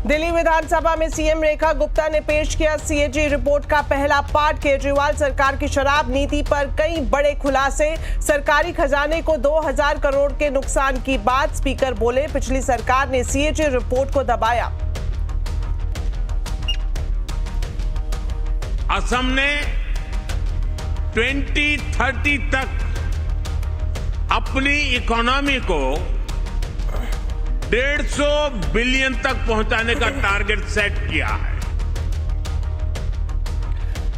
दिल्ली विधानसभा में सीएम रेखा गुप्ता ने पेश किया सीएजी रिपोर्ट का पहला पार्ट। केजरीवाल सरकार की शराब नीति पर कई बड़े खुलासे, सरकारी खजाने को 2000 करोड़ के नुकसान की बात। स्पीकर बोले, पिछली सरकार ने सीएजी रिपोर्ट को दबाया। असम ने 2030 तक अपनी इकोनॉमी को 150 बिलियन तक पहुंचाने का टारगेट सेट किया है।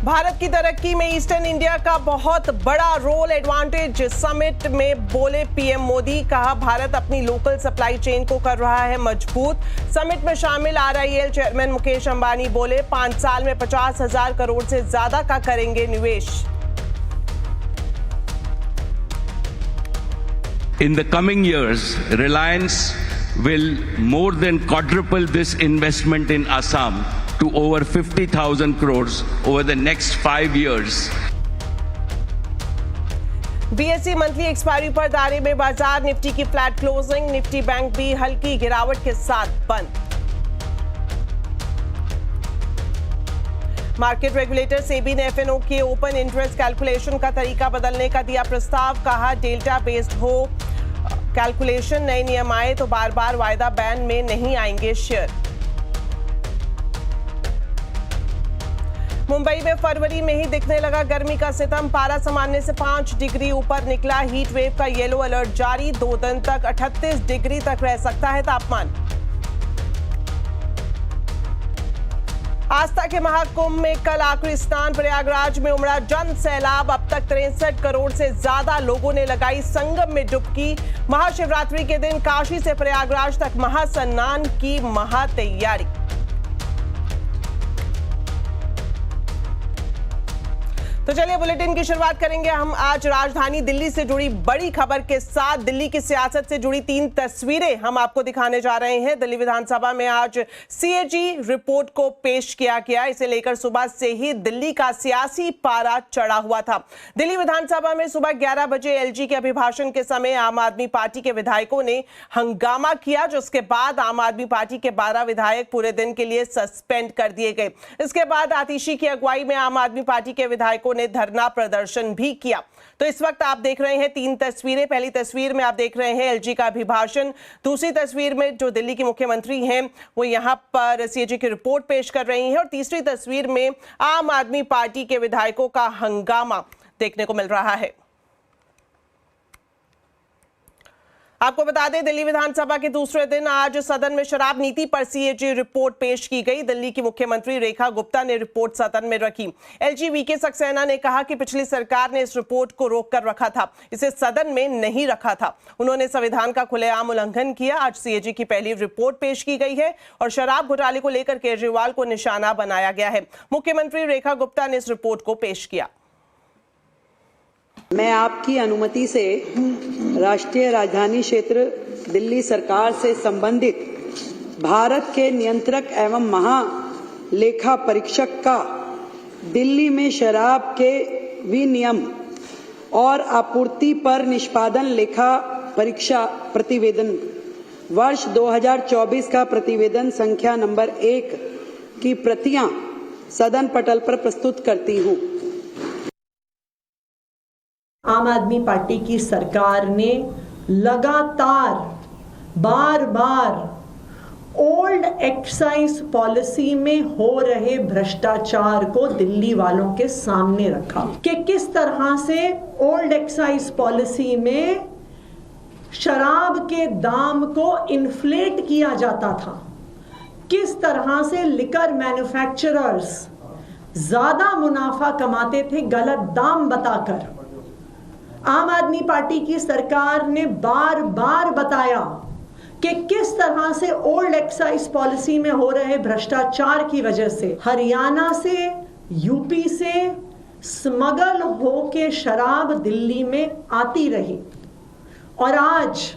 भारत की तरक्की में ईस्टर्न इंडिया का बहुत बड़ा रोल एडवांटेज, समिट में बोले पीएम मोदी। कहा, भारत अपनी लोकल सप्लाई चेन को कर रहा है मजबूत। समिट में शामिल RIL चेयरमैन मुकेश अंबानी बोले, 5 साल में 50,000 करोड़ से ज्यादा का करेंगे निवेश। In the coming years, Reliance will more than quadruple this investment in Assam to over 50,000 crores over the next 5 years. BSE monthly expiry पर दायरे में बाजार, निफ्टी की फ्लैट क्लोजिंग, निफ्टी बैंक भी हल्की गिरावट के साथ बंद। मार्केट रेगुलेटर सेबी ने FNO के ओपन इंटरेस्ट कैलकुलेशन का तरीका बदलने का दिया प्रस्ताव। कहा, डेल्टा बेस्ड हो कैलकुलेशन, नए नियम आए तो बार बार वायदा बैन में नहीं आएंगे शेयर। मुंबई में फरवरी में ही दिखने लगा गर्मी का सितम, पारा सामान्य से 5 डिग्री ऊपर निकला। हीट वेव का येलो अलर्ट जारी, 2 दिन तक 38 डिग्री तक रह सकता है तापमान। आस्था के महाकुंभ में कल आखिरी स्नान, प्रयागराज में उमड़ा जन सैलाब। अब तक 63 करोड़ से ज्यादा लोगों ने लगाई संगम में डुबकी। महाशिवरात्रि के दिन काशी से प्रयागराज तक महास्नान की महातैयारी। तो चलिए बुलेटिन की शुरुआत करेंगे हम आज राजधानी दिल्ली से जुड़ी बड़ी खबर के साथ। दिल्ली की सियासत से जुड़ी 3 तस्वीरें हम आपको दिखाने जा रहे हैं। दिल्ली विधानसभा में आज सीएजी रिपोर्ट को पेश किया गया। इसे लेकर सुबह से ही दिल्ली का सियासी पारा चढ़ा हुआ था। दिल्ली विधानसभा में सुबह 11 बजे एलजी के अभिभाषण के समय आम आदमी पार्टी के विधायकों ने हंगामा किया, जिसके बाद आम आदमी पार्टी के 12 विधायक पूरे दिन के लिए सस्पेंड कर दिए गए। इसके बाद आतिशी की अगुवाई में आम आदमी पार्टी के विधायकों ने धरना प्रदर्शन भी किया। तो इस वक्त आप देख रहे हैं 3 तस्वीरें। पहली तस्वीर में आप देख रहे हैं एलजी का अभिभाषण। दूसरी तस्वीर में जो दिल्ली की मुख्यमंत्री हैं वो यहां पर सीएजी की रिपोर्ट पेश कर रही हैं, और तीसरी तस्वीर में आम आदमी पार्टी के विधायकों का हंगामा देखने को मिल रहा है। आपको बता दें, दिल्ली विधानसभा के दूसरे दिन आज सदन में शराब नीति पर सीएजी रिपोर्ट पेश की गई। दिल्ली की मुख्यमंत्री रेखा गुप्ता ने रिपोर्ट सदन में रखी। एलजी वीके सक्सेना ने कहा कि पिछली सरकार ने इस रिपोर्ट को रोक कर रखा था, इसे सदन में नहीं रखा था। उन्होंने संविधान का खुलेआम उल्लंघन किया। आज सीएजी की पहली रिपोर्ट पेश की गई है और शराब घोटाले को लेकर केजरीवाल को निशाना बनाया गया है। मुख्यमंत्री रेखा गुप्ता ने इस रिपोर्ट को पेश किया। मैं आपकी अनुमति से राष्ट्रीय राजधानी क्षेत्र दिल्ली सरकार से संबंधित भारत के नियंत्रक एवं महालेखा परीक्षक का दिल्ली में शराब के विनियम और आपूर्ति पर निष्पादन लेखा परीक्षा प्रतिवेदन वर्ष 2024 का प्रतिवेदन संख्या नंबर 1 की प्रतियां सदन पटल पर प्रस्तुत करती हूं। आम आदमी पार्टी की सरकार ने लगातार बार बार ओल्ड एक्साइज पॉलिसी में हो रहे भ्रष्टाचार को दिल्ली वालों के सामने रखा कि किस तरह से ओल्ड एक्साइज पॉलिसी में शराब के दाम को इन्फ्लेट किया जाता था, किस तरह से लिकर मैन्युफैक्चरर्स ज्यादा मुनाफा कमाते थे गलत दाम बताकर। आम आदमी पार्टी की सरकार ने बार बार बताया कि किस तरह से ओल्ड एक्साइज पॉलिसी में हो रहे भ्रष्टाचार की वजह से हरियाणा से, यूपी से स्मगल होके शराब दिल्ली में आती रही। और आज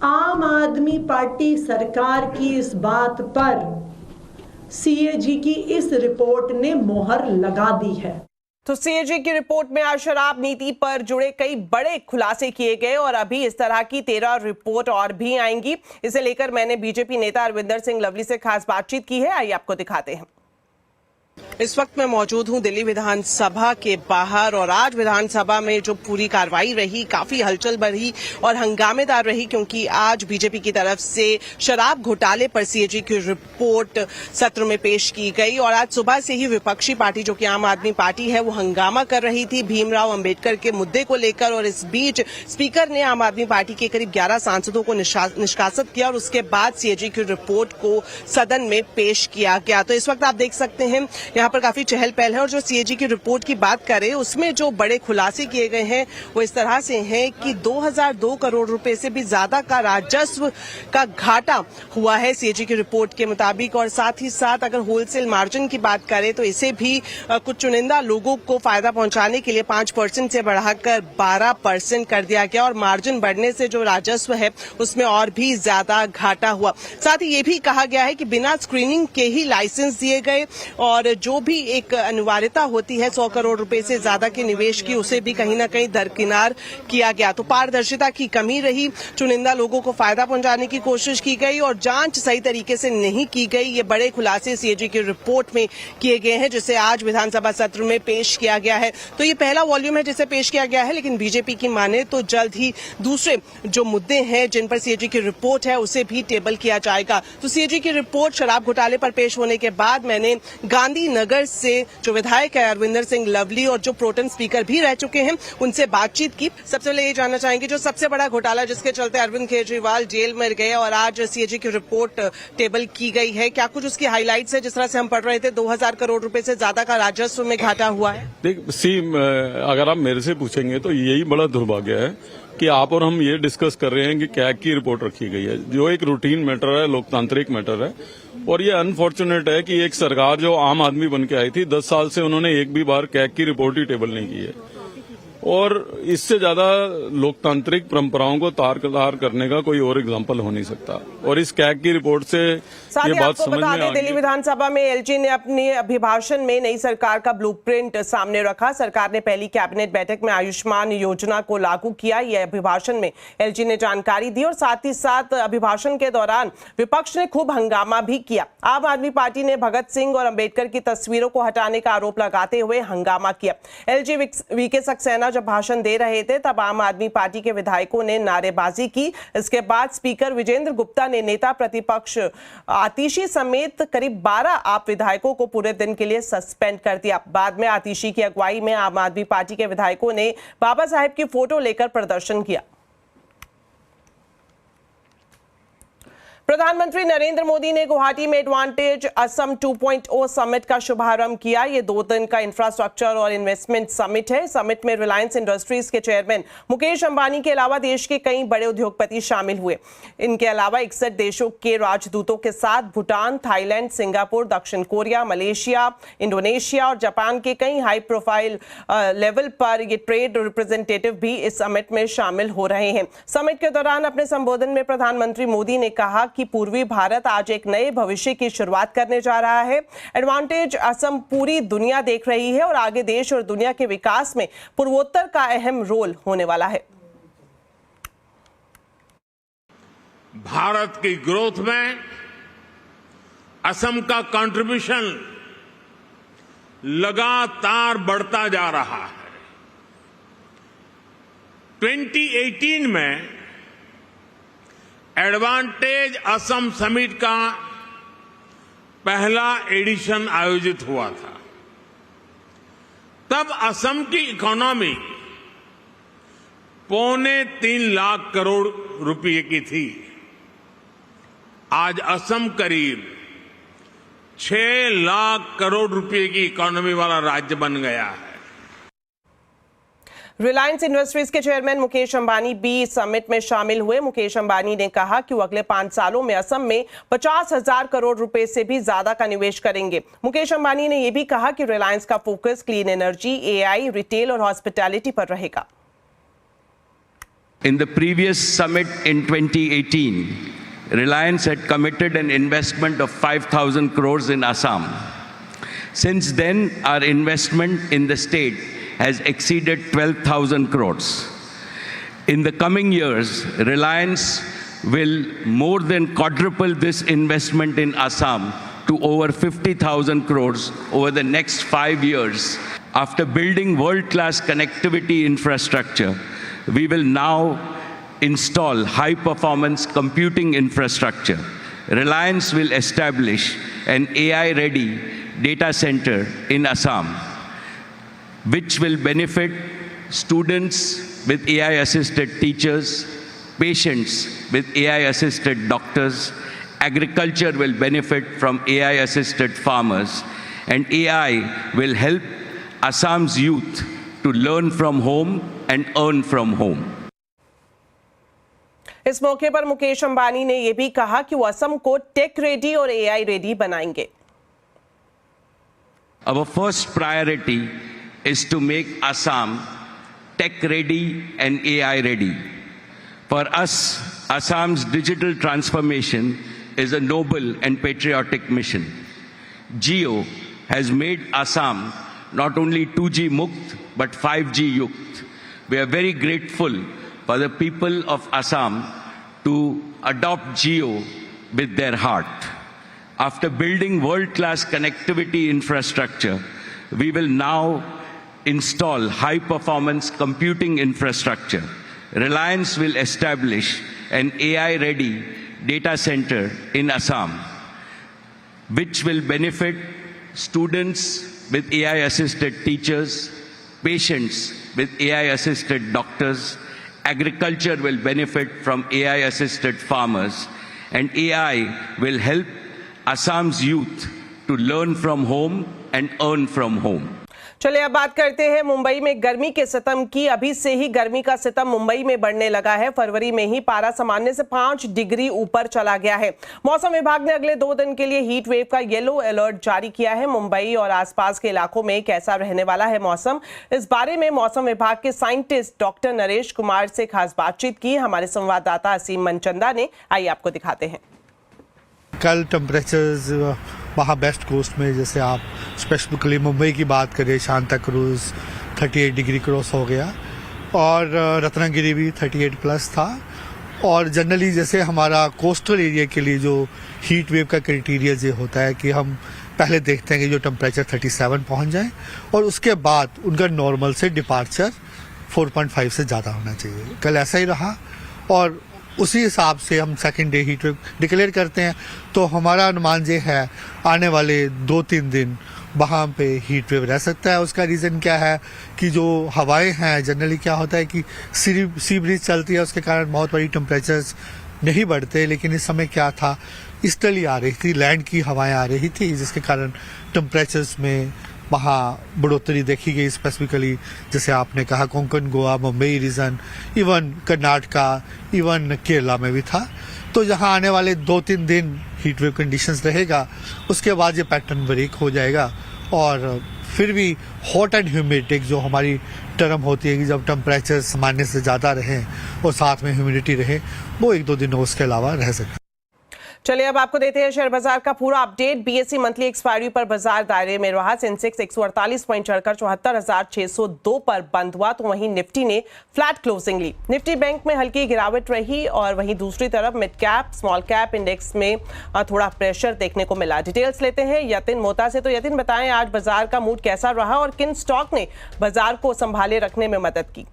आम आदमी पार्टी सरकार की इस बात पर सीएजी की इस रिपोर्ट ने मोहर लगा दी है। तो सीएजी की रिपोर्ट में आज शराब नीति पर जुड़े कई बड़े खुलासे किए गए और अभी इस तरह की 13 रिपोर्ट और भी आएंगी। इसे लेकर मैंने बीजेपी नेता अरविंदर सिंह लवली से खास बातचीत की है, आइए आपको दिखाते हैं। इस वक्त मैं मौजूद हूं दिल्ली विधानसभा के बाहर और आज विधानसभा में जो पूरी कार्रवाई रही काफी हलचल बढ़ी और हंगामेदार रही, क्योंकि आज बीजेपी की तरफ से शराब घोटाले पर सीएजी की रिपोर्ट सत्र में पेश की गई और आज सुबह से ही विपक्षी पार्टी जो कि आम आदमी पार्टी है वो हंगामा कर रही थी भीमराव अंबेडकर के मुद्दे को लेकर। और इस बीच स्पीकर ने आम आदमी पार्टी के करीब 11 सांसदों को निष्कासित किया और उसके बाद सीएजी की रिपोर्ट को सदन में पेश किया गया। तो इस वक्त आप देख सकते हैं यहाँ पर काफी चहल पहल है और जो सीएजी की रिपोर्ट की बात करें उसमें जो बड़े खुलासे किए गए हैं वो इस तरह से हैं कि 2002 करोड़ रुपए से भी ज्यादा का राजस्व का घाटा हुआ है सीएजी की रिपोर्ट के मुताबिक। और साथ ही साथ अगर होलसेल मार्जिन की बात करें तो इसे भी कुछ चुनिंदा लोगों को फायदा पहुंचाने के लिए 5% से बढ़ाकर 12% कर दिया गया और मार्जिन बढ़ने से जो राजस्व है उसमें और भी ज्यादा घाटा हुआ। साथ ही ये भी कहा गया है कि बिना स्क्रीनिंग के ही लाइसेंस दिए गए और जो भी एक अनिवार्यता होती है 100 करोड़ रुपए से ज्यादा के निवेश की उसे भी कहीं ना कहीं दरकिनार किया गया। तो पारदर्शिता की कमी रही, चुनिंदा लोगों को फायदा पहुंचाने की कोशिश की गई और जांच सही तरीके से नहीं की गई। ये बड़े खुलासे सीएजी की रिपोर्ट में किए गए हैं जिसे आज विधानसभा सत्र में पेश किया गया है। तो ये पहला वॉल्यूम है जिसे पेश किया गया है, लेकिन बीजेपी की माने तो जल्द ही दूसरे जो मुद्दे हैं जिन पर सीएजी की रिपोर्ट है उसे भी टेबल किया जाएगा। तो सीएजी की रिपोर्ट शराब घोटाले पर पेश होने के बाद मैंने गांधी नगर से जो विधायक है अरविंदर सिंह लवली और जो प्रोटेम स्पीकर भी रह चुके हैं उनसे बातचीत की। सबसे पहले ये जानना चाहेंगे जो सबसे बड़ा घोटाला जिसके चलते अरविंद केजरीवाल जेल में गए और आज सीएजी की रिपोर्ट टेबल की गई है, क्या कुछ उसकी हाइलाइट्स है? जिस तरह से हम पढ़ रहे थे 2000 करोड़ रुपए से ज्यादा का राजस्व में घाटा हुआ है। देख अगर आप मेरे से पूछेंगे तो यही बड़ा दुर्भाग्य है कि आप और हम ये डिस्कस कर रहे हैं कि कैग की रिपोर्ट रखी गई है जो एक रूटीन मैटर है, लोकतांत्रिक मैटर है। और ये अनफॉर्चुनेट है कि एक सरकार जो आम आदमी बन के आई थी 10 साल से उन्होंने एक भी बार कैग की रिपोर्ट ही टेबल नहीं की है और इससे ज्यादा लोकतांत्रिक परंपराओं को तार करने का कोई और एग्जाम्पल हो नहीं सकता। और इस कैग की रिपोर्ट से ये बात समझ में आ गई। दिल्ली विधानसभा में एलजी ने अपने अभिभाषण में नई सरकार का ब्लूप्रिंट सामने रखा। सरकार ने पहली कैबिनेट बैठक में आयुष्मान योजना को लागू किया, यह अभिभाषण में एलजी ने जानकारी दी और साथ ही साथ अभिभाषण के दौरान विपक्ष ने खूब हंगामा भी किया। आम आदमी पार्टी ने भगत सिंह और अंबेडकर की तस्वीरों को हटाने का आरोप लगाते हुए हंगामा किया। एलजी वीके सक्सेना जब भाषण दे रहे थे तब आम आदमी पार्टी के विधायकों ने नारेबाजी की। इसके बाद स्पीकर विजेंद्र गुप्ता ने नेता प्रतिपक्ष आतिशी समेत करीब 12 आप विधायकों को पूरे दिन के लिए सस्पेंड कर दिया। बाद में आतिशी की अगुवाई में आम आदमी पार्टी के विधायकों ने बाबा साहेब की फोटो लेकर प्रदर्शन किया। प्रधानमंत्री नरेंद्र मोदी ने गुवाहाटी में एडवांटेज असम 2.0 समिट का शुभारंभ किया। ये 2 दिन का इंफ्रास्ट्रक्चर और इन्वेस्टमेंट समिट है। समिट में रिलायंस इंडस्ट्रीज के चेयरमैन मुकेश अंबानी के अलावा देश के कई बड़े उद्योगपति शामिल हुए। इनके अलावा 61 देशों के राजदूतों के साथ भूटान, थाईलैंड, सिंगापुर, दक्षिण कोरिया, मलेशिया, इंडोनेशिया और जापान के कई हाई प्रोफाइल लेवल पर ये ट्रेड रिप्रेजेंटेटिव भी इस समिट में शामिल हो रहे हैं। समिट के दौरान अपने संबोधन में प्रधानमंत्री मोदी ने कहा कि पूर्वी भारत आज एक नए भविष्य की शुरुआत करने जा रहा है। एडवांटेज असम पूरी दुनिया देख रही है और आगे देश और दुनिया के विकास में पूर्वोत्तर का अहम रोल होने वाला है। भारत की ग्रोथ में असम का कंट्रीब्यूशन लगातार बढ़ता जा रहा है। 2018 में एडवांटेज असम समिट का पहला एडिशन आयोजित हुआ था। तब असम की इकोनॉमी 3.25 लाख करोड़ रुपए की थी। आज असम करीब 6 लाख करोड़ रुपए की इकोनॉमी वाला राज्य बन गया है। रिलायंस इंडस्ट्रीज के चेयरमैन मुकेश अंबानी भी समिट में शामिल हुए। मुकेश अंबानी ने कहा कि वो अगले 5 सालों में असम में 50,000 करोड़ रुपए से भी ज्यादा का निवेश करेंगे। मुकेश अंबानी ने यह भी कहा कि रिलायंस का focus clean energy, AI, retail और हॉस्पिटैलिटी पर रहेगा। In the previous summit in 2018, Reliance had committed an investment of 5,000 crores in Assam. Since then, our investment in the state has exceeded 12,000 crores. In the coming years, Reliance will more than quadruple this investment in Assam to over 50,000 crores over the next 5 years. After building world-class connectivity infrastructure, we will now install high-performance computing infrastructure. Reliance will establish an AI-ready data center in Assam, which will benefit students with AI-assisted teachers, patients with AI-assisted doctors. Agriculture will benefit from AI-assisted farmers, and AI will help Assam's youth to learn from home and earn from home. इस मौके पर मुकेश अंबानी ने यह भी कहा कि वो असम को टेक रेडी और एआई रेडी बनाएंगे। Our first priority is to make Assam tech ready and AI ready. For us, Assam's digital transformation is a noble and patriotic mission. Jio has made Assam not only 2G Mukt but 5G Yukt. We are very grateful for the people of Assam to adopt Jio with their heart. After building world-class connectivity infrastructure, we will now install high-performance computing infrastructure. Reliance will establish an AI-ready data center in Assam, which will benefit students with AI-assisted teachers, patients with AI-assisted doctors. Agriculture will benefit from AI-assisted farmers, and AI will help Assam's youth to learn from home and earn from home. चलिए अब बात करते हैं मुंबई में गर्मी के सितम की। अभी से ही गर्मी का सितम मुंबई में बढ़ने लगा है। फरवरी में ही पारा सामान्य से 5 डिग्री ऊपर चला गया है। मौसम विभाग ने अगले 2 दिन के लिए हीट वेव का येलो अलर्ट जारी किया है। मुंबई और आसपास के इलाकों में कैसा रहने वाला है मौसम, इस बारे में मौसम विभाग के साइंटिस्ट डॉक्टर नरेश कुमार से खास बातचीत की हमारे संवाददाता असीम मनचंदा ने। आइए आपको दिखाते हैं। कल टेम्परेचर्स वहाँ वेस्ट कोस्ट में, जैसे आप स्पेसिफिकली मुंबई की बात करें, शांता क्रूज 38 डिग्री क्रॉस हो गया और रत्नागिरी भी 38 प्लस था। और जनरली जैसे हमारा कोस्टल एरिया के लिए जो हीट वेव का क्राइटेरिया ये होता है कि हम पहले देखते हैं कि जो टेम्परेचर 37 पहुँच जाए और उसके बाद उनका नॉर्मल से डिपार्चर 4.5 से ज़्यादा होना चाहिए। कल ऐसा ही रहा और उसी हिसाब से हम second day heat wave declare करते हैं। तो हमारा अनुमान ये है आने वाले 2-3 दिन वहाँ पे हीट वेव रह सकता है। उसका रीज़न क्या है कि जो हवाएं हैं, जनरली क्या होता है कि सी ब्रीज चलती है, उसके कारण बहुत बड़ी टेम्परेचर्स नहीं बढ़ते। लेकिन इस समय क्या था, ईस्टर्ली आ रही थी, लैंड की हवाएं आ रही थी, जिसके कारण टेम्परेचर्स में वहाँ बढ़ोतरी देखी गई। स्पेसिफिकली जैसे आपने कहा Konkan, Goa, Mumbai region, even Karnataka, even Kerala में भी था। तो यहाँ आने वाले 2-3 दिन हीट वेव कंडीशंस रहेगा, उसके बाद ये पैटर्न ब्रेक हो जाएगा। और फिर भी हॉट एंड ह्यूमिडिक जो हमारी टर्म होती है कि जब टेम्परेचर सामान्य से ज़्यादा रहे और साथ में ह्यूमिडिटी रहे, वो 1-2 दिन उसके अलावा रह सकता। चलिए अब आपको देते हैं शेयर बाजार का पूरा अपडेट। बीएसई मंथली एक्सपायरी पर बाजार दायरे में रहा। सेंसेक्स 148 पॉइंट चढ़कर 74,602 पर बंद हुआ, तो वहीं निफ्टी ने फ्लैट क्लोजिंग ली। निफ्टी बैंक में हल्की गिरावट रही और वहीं दूसरी तरफ mid cap small cap index में थोड़ा प्रेशर देखने को मिला। डिटेल्स लेते हैं यतिन मोहता से। तो यतिन बताएं आज बाजार का मूड कैसा रहा और किन स्टॉक ने बाजार को संभाले रखने में मदद की?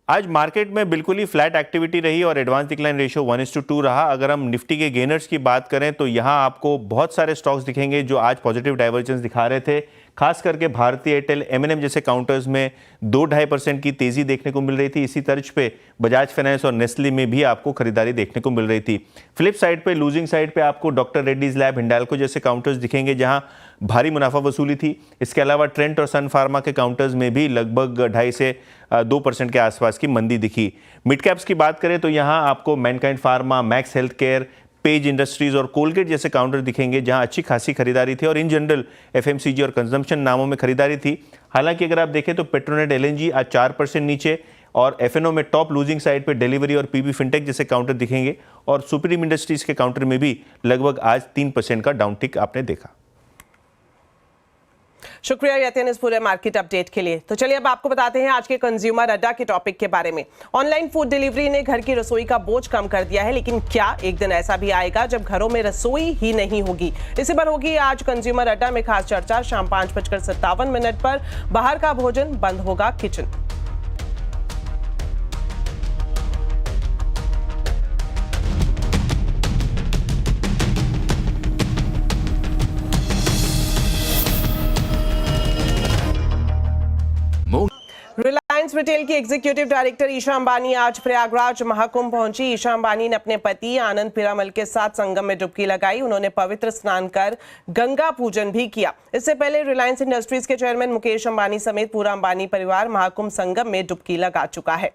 आज मार्केट में बिल्कुल ही फ्लैट एक्टिविटी रही और एडवांस डिक्लाइन रेशियो 1:2 रहा। अगर हम निफ्टी के गेनर्स की बात करें तो यहां आपको बहुत सारे स्टॉक्स दिखेंगे जो आज पॉजिटिव डाइवर्जेंस दिखा रहे थे। खास करके भारतीय एयरटेल, M&M जैसे काउंटर्स में 2-2.5% की तेजी देखने को मिल रही थी। इसी तर्ज पे बजाज फाइनेंस और नेस्ले में भी आपको खरीदारी देखने को मिल रही थी। फ्लिप साइड पे, लूजिंग साइड पे आपको डॉक्टर रेड्डीज लैब, हिंडाल्को जैसे काउंटर्स दिखेंगे जहां भारी मुनाफा वसूली थी। इसके अलावा ट्रेंट और सन फार्मा के काउंटर्स में भी लगभग 2.5 से 2% के आसपास की मंदी दिखी। मिड कैप्स की बात करें तो यहाँ आपको Mankind pharma, max health care, page industries और कोलगेट जैसे काउंटर दिखेंगे जहां अच्छी खासी खरीदारी थी और इन जनरल FMCG और कंजम्पशन नामों में खरीदारी थी। हालांकि अगर आप देखें तो पेट्रोनेट LNG आज 4% नीचे और F&O में टॉप लूजिंग साइड पे डिलीवरी और PB फिनटेक जैसे काउंटर दिखेंगे और सुप्रीम इंडस्ट्रीज के काउंटर में भी लगभग आज 3% का डाउन टिक आपने देखा। शुक्रिया यतिन इस पूरे मार्केट अपडेट के लिए। तो चलिए अब आपको बताते हैं आज के कंज्यूमर अड्डा के टॉपिक के बारे में। ऑनलाइन फूड डिलीवरी ने घर की रसोई का बोझ कम कर दिया है, लेकिन क्या एक दिन ऐसा भी आएगा जब घरों में रसोई ही नहीं होगी? इसी पर होगी आज कंज्यूमर अड्डा में खास चर्चा। शाम 5:57 पर बाहर का भोजन बंद होगा किचन। रिलायंस रिटेल की एग्जीक्यूटिव डायरेक्टर ईशा अंबानी आज प्रयागराज महाकुंभ पहुंची। ईशा अंबानी ने अपने पति आनंद पीरामल के साथ संगम में डुबकी लगाई। उन्होंने पवित्र स्नान कर गंगा पूजन भी किया। इससे पहले रिलायंस इंडस्ट्रीज के चेयरमैन मुकेश अंबानी समेत पूरा अंबानी परिवार महाकुंभ संगम में डुबकी लगा चुका है।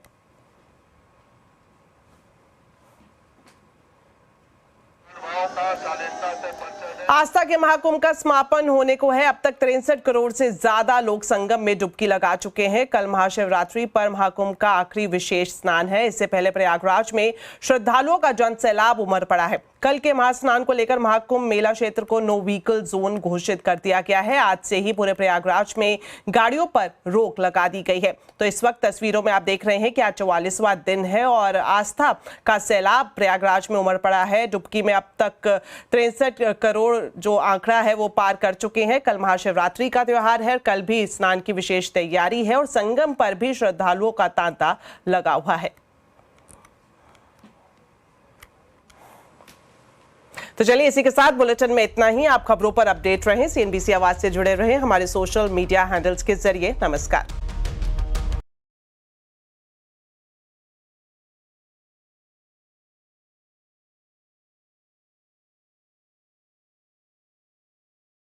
आस्था के महाकुंभ का समापन होने को है। अब तक 63 करोड़ से ज्यादा लोग संगम में डुबकी लगा चुके हैं। कल महाशिवरात्रि पर महाकुंभ का आखिरी विशेष स्नान है। इससे पहले प्रयागराज में श्रद्धालुओं का जन सैलाब उमड़ पड़ा है। कल के महास्नान को लेकर महाकुंभ मेला क्षेत्र को नो व्हीकल जोन घोषित कर दिया गया है। आज से ही पूरे प्रयागराज में गाड़ियों पर रोक लगा दी गई है। तो इस वक्त तस्वीरों में आप देख रहे हैं कि आज 44वां दिन है और आस्था का सैलाब प्रयागराज में उमड़ पड़ा है। डुबकी में अब तक 63 करोड़ जो आंकड़ा है वो पार कर चुके हैं। कल महाशिवरात्रि का त्योहार है। कल भी स्नान की विशेष तैयारी है और संगम पर भी श्रद्धालुओं का तांता लगा हुआ है। तो चलिए इसी के साथ बुलेटिन में इतना ही। आप खबरों पर अपडेट रहें, CNBC आवाज से जुड़े रहें हमारे सोशल मीडिया हैंडल्स के जरिए। नमस्कार।